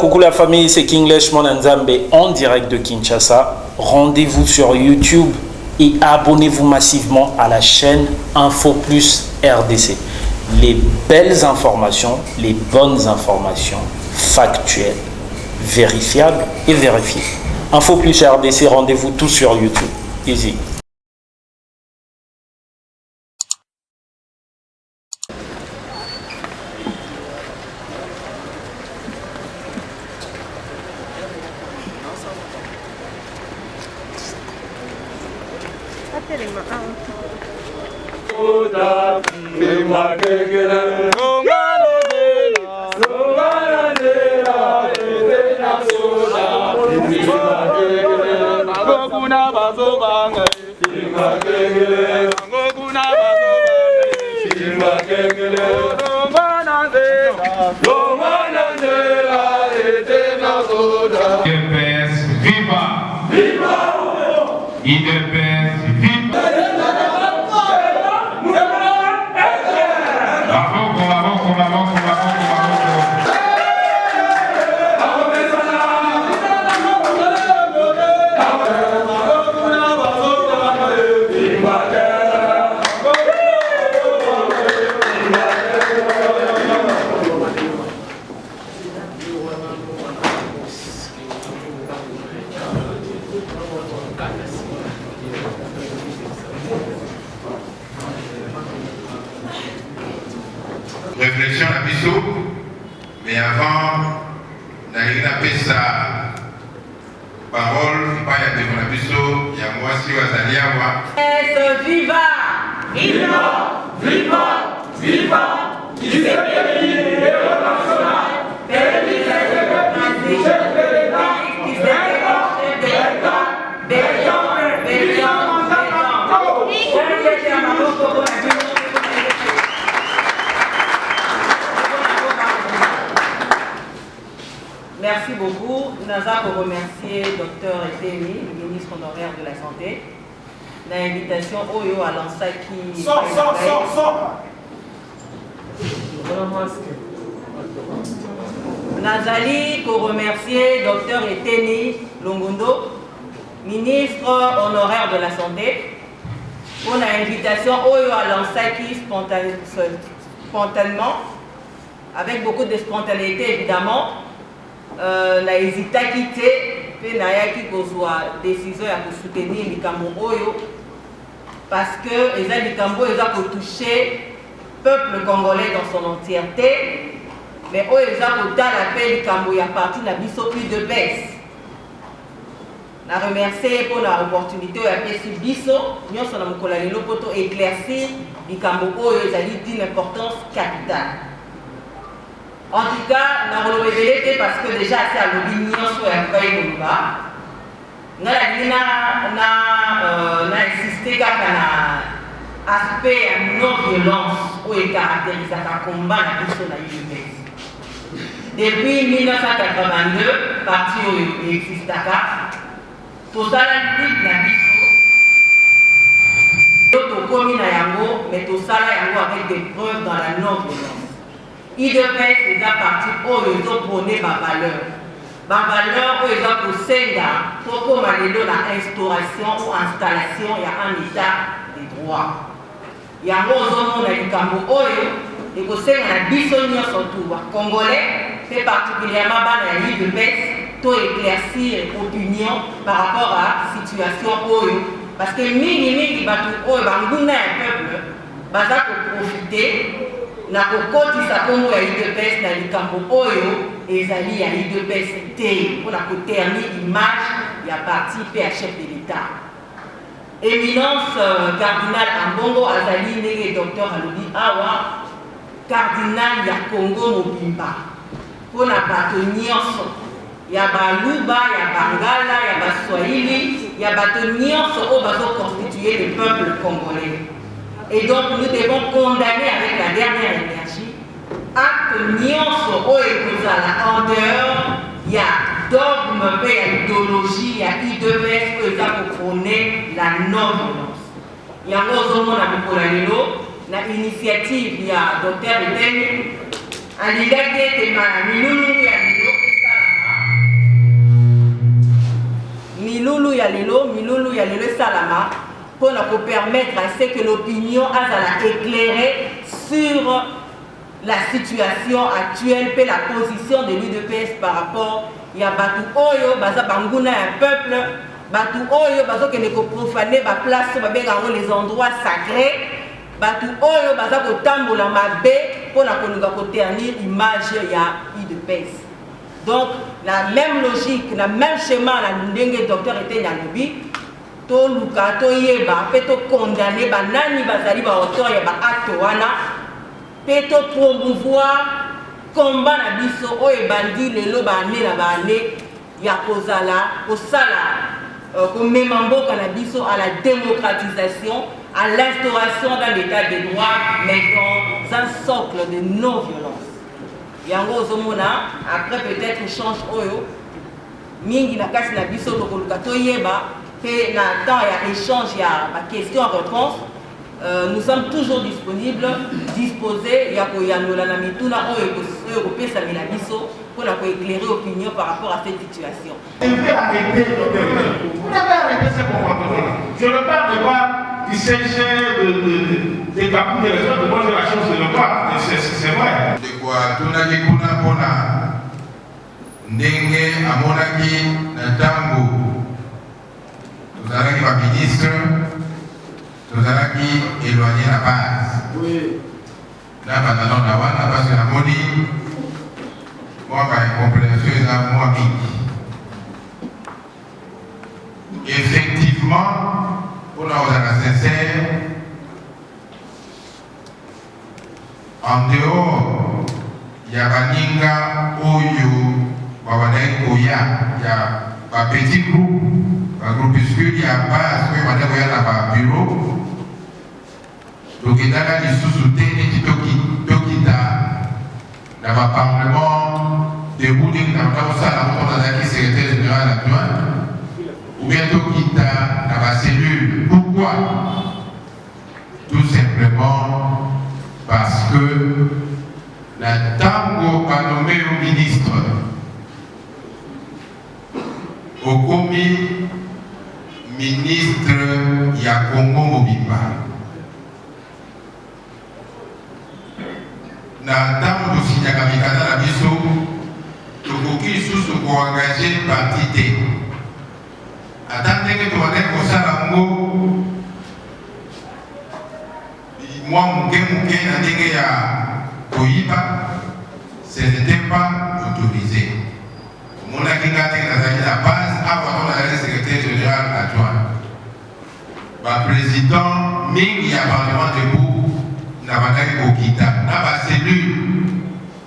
Coucou la famille, c'est Kinglish Monanzambe en direct de Kinshasa. Rendez-vous sur YouTube et abonnez-vous massivement à la chaîne Info Plus RDC. Les belles informations, les bonnes informations factuelles, vérifiables et vérifiées. Info Plus RDC, rendez-vous tous sur YouTube. Easy. Réflexion à Bissot, mais avant, n'a pas sa parole, pas y a des mon Bissot, il y a moi si vous allez avoir. Viva! Viva! Viva! Viva! Qui s'est pays héros national, pays de chef de l'État, qui s'est chef de l'État, merci beaucoup. Nous avons remercié Dr Eteni, le ministre honoraire de la Santé. L'invitation Oyo à l'Ansaki. Nazali pour remercier Dr Eteni Longondo, ministre honoraire de la Santé, pour l'invitation Oyo à l'Ansaki spontanément, avec beaucoup de spontanéité évidemment. Na hésité à quitter, puis na ya qui kozwa décision à soutenir likambo oyo parce que les likambo ils ont touché peuple congolais dans son entièreté, mais oyo ils ont la paix likambo ya partout na biso plus de baisse. Na remercier pour l'opportunité ya pesi biso nyonso na mokola lelo poto éclaircir likambo oyo ezali d'une importance capitale. En tout cas, nous avons révélé parce que déjà c'est à l'opinion sur la Kaï Mouba. Nous avons insisté sur l'aspect de non-violence où il caractérise le combat de la UNES. Depuis 1982, parti où il existe, tout ça la lutte na biso. Tout commis na yango, mais tout ça avec des preuves dans la non-violence. IDPS est parti pour les autres prôner ma valeur. Ma valeur, ils ont pour Senga, pour comme la instauration ou installation, il y a un état des droits. Il y a un autre monde qui est et que Senga a bisogné surtout. Congolais, c'est particulièrement dans l'IDPS, pour éclaircir l'opinion par rapport à la situation. Parce que mini batu banguna un peuple, baza pour profiter. Na kokotisa kongo ya IDPS na likambo oyo ezali ya IDPS te pour la ternir image ya parti chef de l'État. Éminence cardinal Ambongo azali ndenge docteur alobi awa cardinal ya Congo mobimba pour na bato nyonso ya baluba ya bangala ya baswahili ya bato nyonso oyo bazoconstituer le peuple congolais. Et donc nous devons condamner avec la dernière énergie acte nyonso oyo ekozala en dehors ya dogme pe ya idéologie ya IDPS oyo eza koprôner la non-violence. Yango ozomona mokolo lelo na initiative ya Dr Eteni alingaki ete milulungu ya lelo milulu ya lelo salama pour nous permettre à ce que l'opinion a éclairée sur la situation actuelle et la position de l'UDPS par rapport à Batu Oyo, Baza Banguna un peuple, Batu Oyo, Baza qui ne profaner la place, les endroits sacrés, Batu Oyo, Baza qui tambola mabe pour nous ternir l'image de l'UDPS. Donc, la même logique, le même schéma, la docteur était Nalobi, to luka to yeba pe to condamner ba nani bazali ba auteur ya ba acte wana pe to promouvoir combat na biso o ebandi lelo ba ne na ba ne ya kozala osala ko memamboka na biso à la démocratisation, à l'instauration d'un état de droit mais dans un socle de non-violence. Yango ozomona après peut-être change oyo mingi na kasi na biso to luka to yeba. Et dans l'échange, il y a ma question-réponse. Nous sommes toujours disponibles, disposés. Il y a pour éclairer l'opinion par rapport à cette situation. Vous devez arrêter, docteur. Vous devez arrêter ce comportement. Je ne parle pas du CG des capous de l'élection, de moi j'ai la chance de le voir. C'est vrai. De quoi tout n'a dit qu'on a bon à Ndenge, Amonaki, Natango. Nous allons ministre, nous allons éloigner la base. Oui. Là, maintenant, on a parce que la monnaie, moi, par incompréhension, moi, effectivement, pour la sincère, en dehors, il y a Baninga, Oyo, Babanaï, Koya, il y a un petit groupe. Un groupuscule, il y a base, oui, madame, il y a un bureau. Donc, il y a des sous-soutés, des Tokita, dans le parlement, des boudins, dans le secrétaire général adjoint, ou bien Tokita, dans la cellule. Pourquoi? Tout simplement parce que la Tango a nommé au ministre au commis ministre ya Congo Mobimba. Na ntango tosinyaka mikanda na biso tokoki lisusu koengage parti te. Ata ndenge tobandaki kosala yango mwa moke na ndenge ya koyiba, ce n'était pas autorisé. Mon agrégat est la base avant le secrétaire général adjoint. Le président Ming, a parlement debout, n'a pas de Kokita, n'a pas de cellule.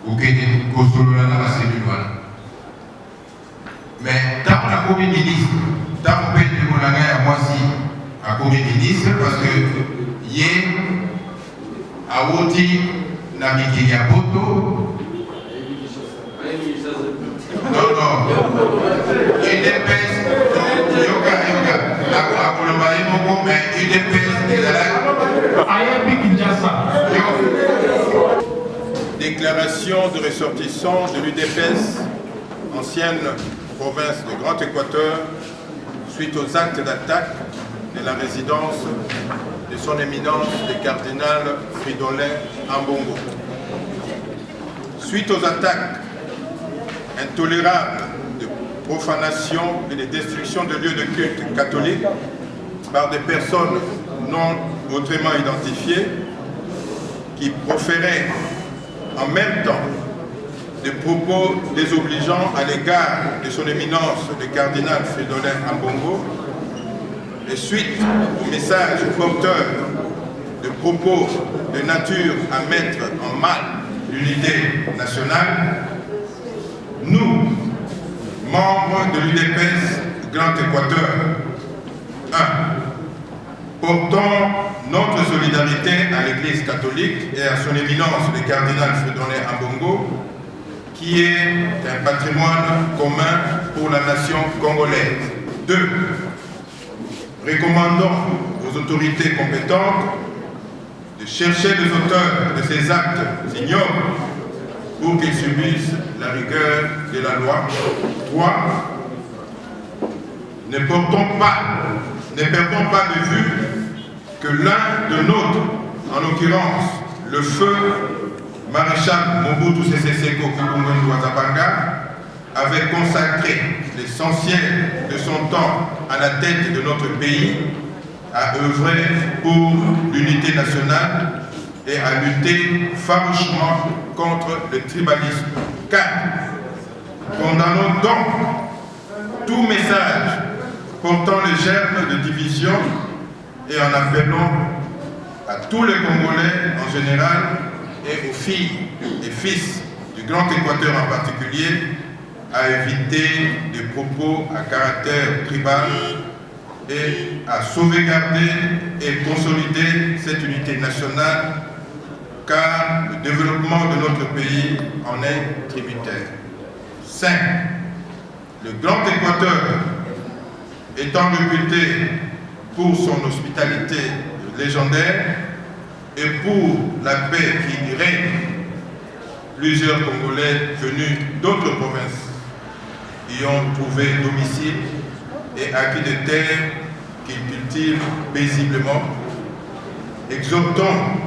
Aucun Kosolola n'a pas de cellule. Mais tant qu'on a commis ministre, tant qu'on peut être mon à moi aussi, a commis ministre, parce que hier, à Woti, n'a mis qu'il y a Boto. Non. UDPS, yoga. Mais Déclaration de ressortissants de l'UDPS, ancienne province de Grand Équateur, suite aux actes d'attaque de la résidence de son éminence le cardinal Fridolin Ambongo. Suite aux attaques intolérables de profanation et de destruction de lieux de culte catholiques par des personnes non autrement identifiées qui proféraient en même temps des propos désobligeants à l'égard de son éminence le cardinal Fridolin Ambongo, et suite au message porteur de propos de nature à mettre en mal l'unité nationale, nous, membres de l'UDPS Grand Équateur, 1. Portons notre solidarité à l'Église catholique et à son éminence le cardinal Fridolin Ambongo, qui est un patrimoine commun pour la nation congolaise. 2. Recommandons aux autorités compétentes de chercher les auteurs de ces actes ignobles pour qu'ils subissent la rigueur de la loi. 3. Ne perdons pas de vue que l'un de nôtres, en l'occurrence le feu maréchal Mobutu Sese Seko Kumbundu Wazabanga, avait consacré l'essentiel de son temps à la tête de notre pays, à œuvrer pour l'unité nationale et à lutter farouchement contre le tribalisme. 4. Condamnons donc tout message portant les germes de division et en appelant à tous les Congolais en général et aux filles et fils du Grand Équateur en particulier à éviter des propos à caractère tribal et à sauvegarder et consolider cette unité nationale, car le développement de notre pays en est tributaire. 5. Le Grand Équateur étant réputé pour son hospitalité légendaire et pour la paix qui règne, plusieurs Congolais venus d'autres provinces y ont trouvé domicile et acquis des terres qu'ils cultivent paisiblement. Exhortons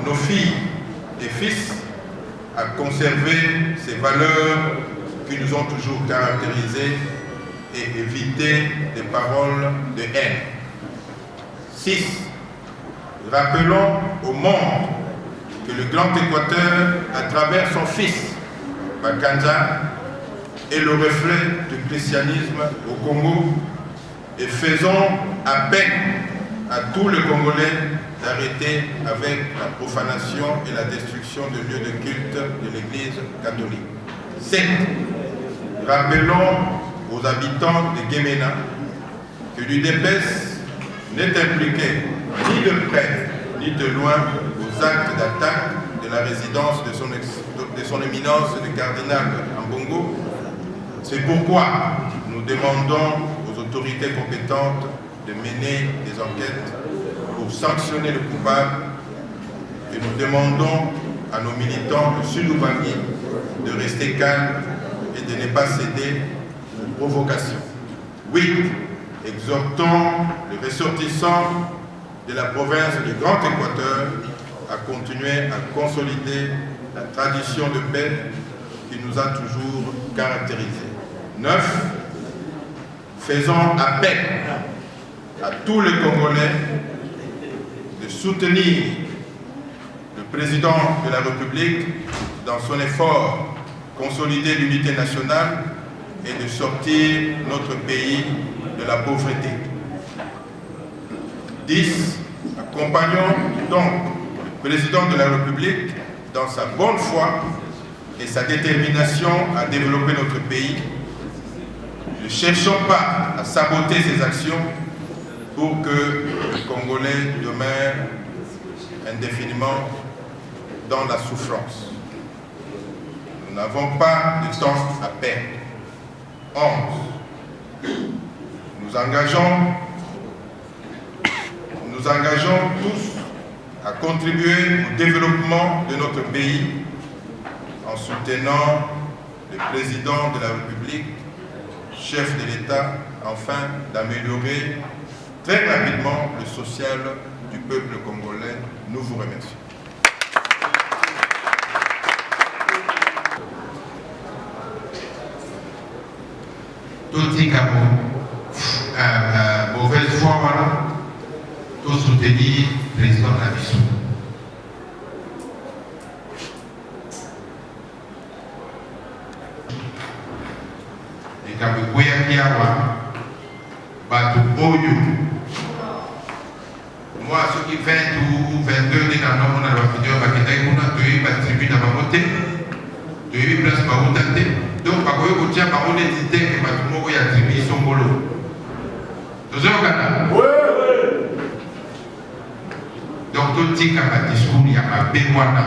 nos filles et fils à conserver ces valeurs qui nous ont toujours caractérisés et éviter des paroles de haine. 6. Rappelons au monde que le Grand Équateur, à travers son fils, Bakanza, est le reflet du christianisme au Congo et faisons appel à tous les Congolais d'arrêter avec la profanation et la destruction de lieux de culte de l'Église catholique. 7. Rappelons aux habitants de Guémena que l'UDPS n'est impliqué ni de près ni de loin aux actes d'attaque de la résidence de son éminence le cardinal Ambongo. C'est pourquoi nous demandons aux autorités compétentes de mener des enquêtes pour sanctionner le coupable et nous demandons à nos militants de Sud-Ubangi de rester calmes et de ne pas céder aux provocations. 8. Exhortons les ressortissants de la province du Grand Équateur à continuer à consolider la tradition de paix qui nous a toujours caractérisés. 9. Faisons appel à tous les Congolais de soutenir le président de la République dans son effort consolider l'unité nationale et de sortir notre pays de la pauvreté. 10. Accompagnons donc le président de la République dans sa bonne foi et sa détermination à développer notre pays. Ne cherchons pas à saboter ses actions pour que les Congolais demeurent indéfiniment dans la souffrance. Nous n'avons pas de temps à perdre. 11. Nous engageons tous à contribuer au développement de notre pays en soutenant le président de la République, chef de l'État, afin d'améliorer très rapidement le social du peuple congolais. Nous vous remercions. Tout mauvaise foi, voilà, tout soutenir le président de la mission. Et quand vous voyez qu'il y a moi, ceux qui 20 ou 22 des canons, on a la vidéo, on a tribu dans ma montée, de 8 places par où tenter. Donc, par contre, vous tiens par où les idées que Matumo y a tribu son bolo. Vous avez un oui. Donc, tout dit qu'à ma discours, il y a ma bémoana.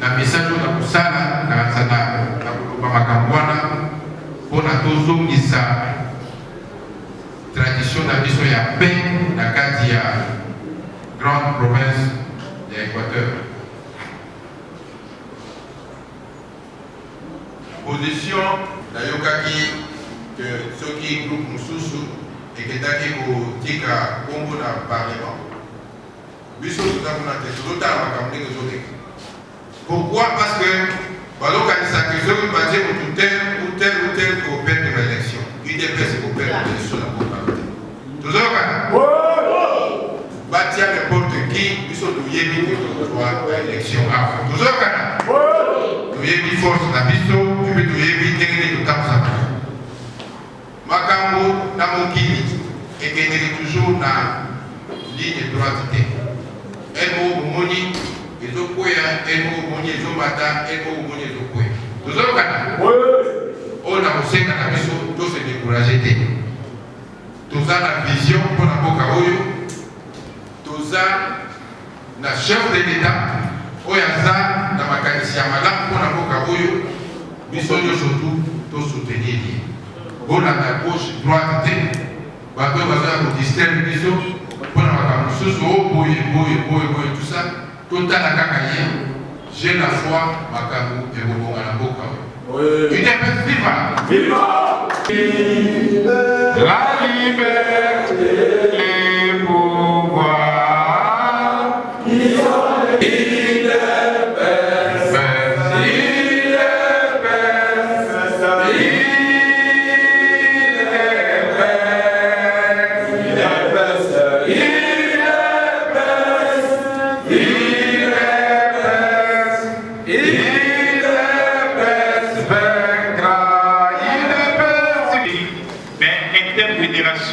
Le message de la Poussala, la Makamwana, pour la Tozo, qui sa tradition de la mission, il y a paix, la carte, il y a grande province de l'Équateur. Position, la Yokaki, que que ceux qui groupe Moussoussou et qui ont dit que Congo dans le Parlement, pourquoi? Parce que alors quand ça que je veux passer pour tel coopère de l'élection, UDPS coopère de l'élection de la parité. Toujours quand bâtir n'importe qui, ils sont douillés pour l'élection. Toujours quand douillés force la biso, et puis douillés technique de temps ça. Makambo, Namokini, et qui est toujours dans ligne droite. Emo Moni, ils ont quoi, Emo Moni, ils ont matin, Emo Moni, ils ont quoi. Toujours quand on a aussi dans la mission, tout se décourager. Tout ça, la vision pour la Boka Oyo, tout ça, la chef de l'État, Oyaza, la Makanicia Madame pour la Boka Oyo, mission surtout, tout soutenir. On a la gauche, droite, bateau, bateau, distraire les missions. Pour la tout ça, tout à la cacaille, j'ai la foi, Makamu et Bobo à la boca. Une épaisse viva! Viva! La liberté, les pouvoirs,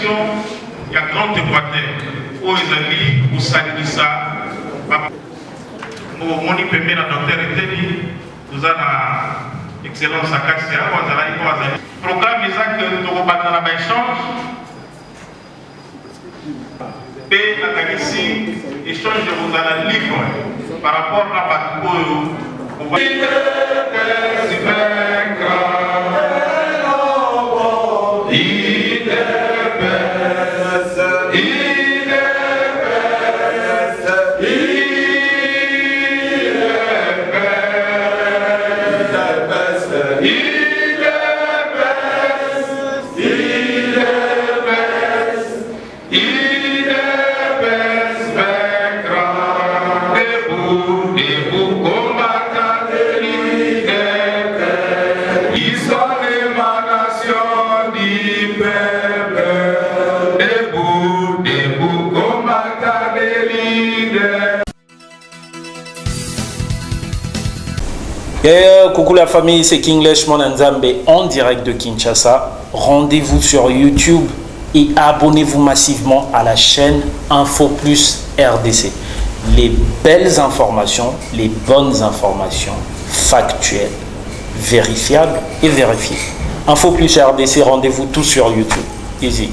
il y a grande équateur aux amis pour saluer ça. Mon permet la docteur Eteli, nous avons excellence à Kassia, programme exact de Robana échange. Et la ici, échange de vos livres par rapport à Bakoyo. On va coucou la famille, c'est King Lesh Monanzambe en direct de Kinshasa. Rendez-vous sur YouTube et abonnez-vous massivement à la chaîne Info Plus RDC. Les belles informations, les bonnes informations factuelles, vérifiables et vérifiées. Info Plus RDC, rendez-vous tous sur YouTube. Easy.